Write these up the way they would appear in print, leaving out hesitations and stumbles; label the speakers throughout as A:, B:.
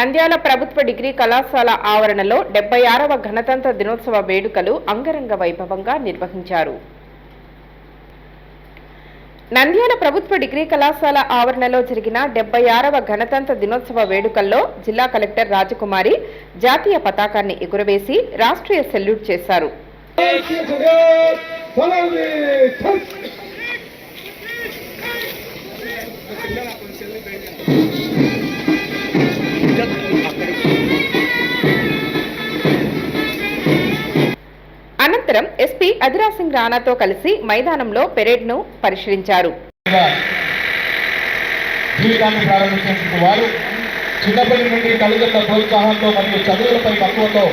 A: నంద్యాల ప్రభుత్వ డిగ్రీ కళాశాల ఆవరణలో 76వ గణతంత్ర దినోత్సవ వేడుకలు అంగరంగ వైభవంగా నిర్వహించారు. నంద్యాల ప్రభుత్వ డిగ్రీ కళాశాల ఆవరణలో జరిగిన 76వ గణతంత్ర దినోత్సవ వేడుకల్లో జిల్లా కలెక్టర్ రాజకుమారి జాతీయ పతాకాన్ని ఎగురవేసి రాష్ట్రీయ సెల్యూట్ చేశారు. అనంతరం ఎస్పీ అదిరాజ్ సింగ్ రాణాతో కలిసి మైదానంలో పెరేడ్ను పరిశీలించారు.
B: చిన్నప్పటి నుండి తల్లిదండ్రుల ప్రోత్సాహంతో మరియు చదువులపై మక్కువతో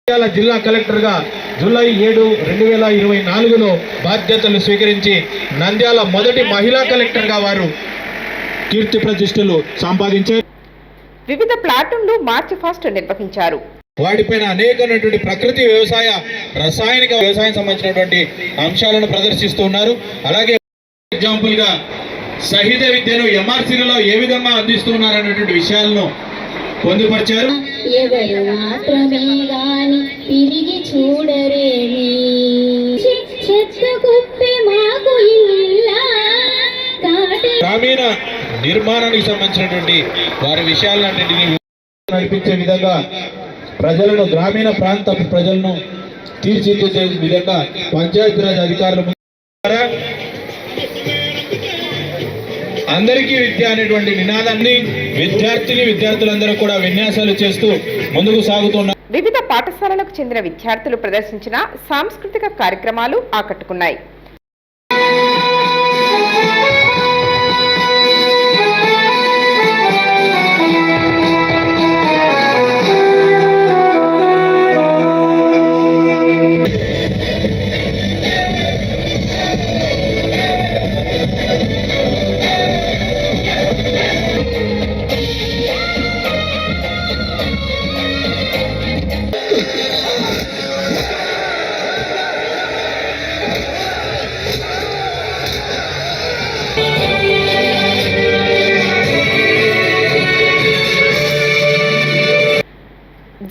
B: నంద్యాల జిల్లా కలెక్టర్గా జూలై 7, 2024లో బాధ్యతలు స్వీకరించి నంద్యాల మొదటి మహిళా కలెక్టర్గా వారు కీర్తి ప్రతిష్టలు సంపాదించారు.
A: వివిధ ప్లాటూన్లు మార్చ్ ఫాస్ట్ నిర్వహించారు.
B: వాటిపైన అనేకమైనటువంటి ప్రకృతి వ్యవసాయ రసాయనిక వ్యవసాయం సంబంధించినటువంటి అంశాలను ప్రదర్శిస్తున్నారు. అలాగే ఎగ్జాంపుల్ గా సహిత విద్యను ఎంఆర్సీలలో ఏ విధంగా అందిస్తున్నారనేటువంటి విషయాలను పొందుపరిచారు. గ్రామీణ నిర్మాణానికి సంబంధించినటువంటి వారి విషయాలన్నింటినీ నడిపించే విధంగా ప్రజలను గ్రామీణ ప్రాంత ప్రజలను తీర్చిదిద్దే విధంగా పంచాయతీరాజ్ అధికారులు అందరికీ విద్య అనేటువంటి నినాదాన్ని విద్యార్థులందరూ కూడా విన్యాసాలు చేస్తూ ముందుకు సాగుతున్నారు.
A: వివిధ పాఠశాలలకు చెందిన విద్యార్థులు ప్రదర్శించిన సాంస్కృతిక కార్యక్రమాలు ఆకట్టుకున్నాయి.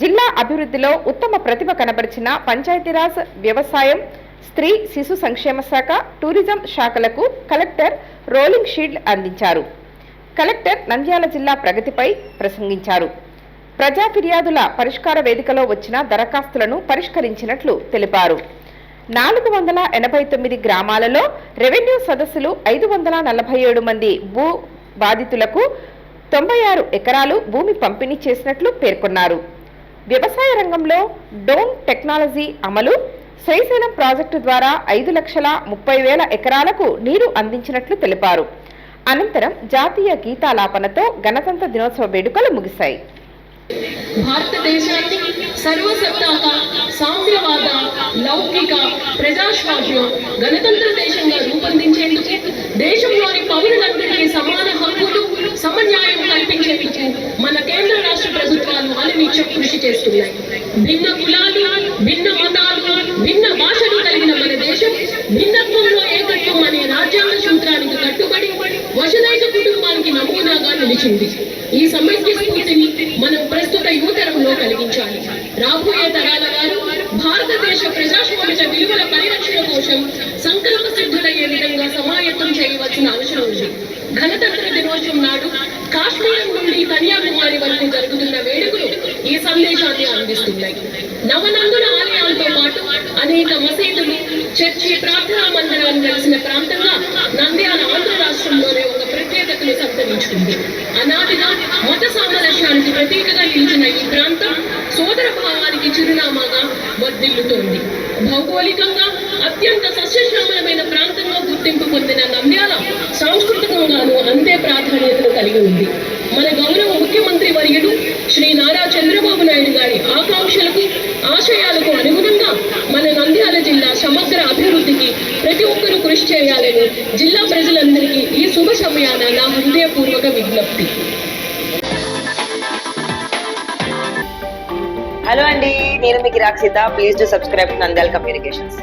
A: జిల్లా అభివృద్ధిలో ఉత్తమ ప్రతిభ కనబరిచిన పంచాయతీరాజ్, వ్యవసాయం, స్త్రీ శిశు సంక్షేమ శాఖ, టూరిజం శాఖలకు కలెక్టర్ రోలింగ్ షీల్డ్ అందించారు. కలెక్టర్ నంద్యాల జిల్లా ప్రగతిపై ప్రసంగించారు. ప్రజా ఫిర్యాదుల పరిష్కార వేదికలో వచ్చిన దరఖాస్తులను పరిష్కరించినట్లు తెలిపారు. 489 గ్రామాలలో రెవెన్యూ సదస్సులు 547 మంది భూ బాధితులకు 96 ఎకరాలు భూమి పంపిణీ చేసినట్లు పేర్కొన్నారు. వ్యవసాయ రంగంలో డ్రోన్ టెక్నాలజీ అమలు, శ్రీశైలం ప్రాజెక్టు ద్వారా 5,30,000 ఎకరాలకు నీరు అందించినట్లు తెలిపారు. అనంతరం జాతీయ గీతాలాపనతో గణతంత్ర దినోత్సవ వేడుకలు ముగిశాయి.
C: భారతదేశాన్ని సర్వసత్తాక సామ్యవాద లౌకిక ప్రజాస్వామ్య గణతంత్ర దేశంగా రూపొందించేందుకు దేశంలోని పౌరులందరికీ సమాన హక్కులు సమన్యాయం కల్పించేందుకు మన కేంద్ర రాష్ట్ర ప్రభుత్వాలు అనినిత్యం కృషి చేస్తున్నాయి. భిన్న కులాలు, భిన్న మతాలు, భిన్న భాషలు కలిగిన మన దేశం భిన్నత్వంలో ఏకత్వం అనే రాజ్యాంగ సూత్రానికి కట్టుబడి వసుదైక కుటుంబానికి నమూనాగా నిలిచింది. ఈ సమైక్య స్ఫూర్తిని మనం ప్రస్తుత యువతరంలో కలిగించాలి. రాబోయే తరాల వారు భారతదేశ ప్రజాస్వామ్య విలువల పరిరక్షణ కోసం సంకల్ప సిద్ధులయ్యే విధంగా సమాయత్తం చేయవలసిన అవసరం ఉంది. గణతంత్ర దినోత్సవం నాడు కాశ్మీరం నుండి కన్యాకుమారి వరకు జరుగుతున్న వేడుకలు ఈ సందేశాన్ని అందిస్తున్నాయి. నవనందుల ఆలయాలతో పాటు అనేక మసీదులు, చర్చి, ప్రార్థనా మందిరాలు కలిసిన ప్రాంతంగా నంద్యాల ఆంధ్ర రాష్ట్రంలోనే ఒక ప్రత్యేకతను సంతరించుకుంది. అనాదిగా మత సామరస్యానికి ప్రతీకగా నిలిచిన ఈ ప్రాంతం సోదర భావానికి చిరునామాగా వర్ధిల్లుతోంది. భౌగోళికంగా అత్యంత సస్యశ్యామలమైన ప్రాంతంలో గుర్తింపు పొందిన నంద్యాల సాంస్కృతికంగాను అంతే ప్రాధాన్యతను కలిగి ఉంది. మన గౌరవ ముఖ్యమంత్రి వర్యుడు శ్రీ నారా చంద్రబాబు నాయుడు గారి ఆకాంక్షలకు, ఆశయాలకు అనుగుణంగా మన నంద్యాల జిల్లా సమగ్ర అభివృద్ధికి ప్రతి ఒక్కరూ కృషి చేయాలని జిల్లా ప్రజలందరికీ ఈ శుభ సమయాన నా హృదయపూర్వక విజ్ఞప్తి.
D: హలో అండి, నేను మీకు Rakshitha. Please do subscribe to Nandyal communications.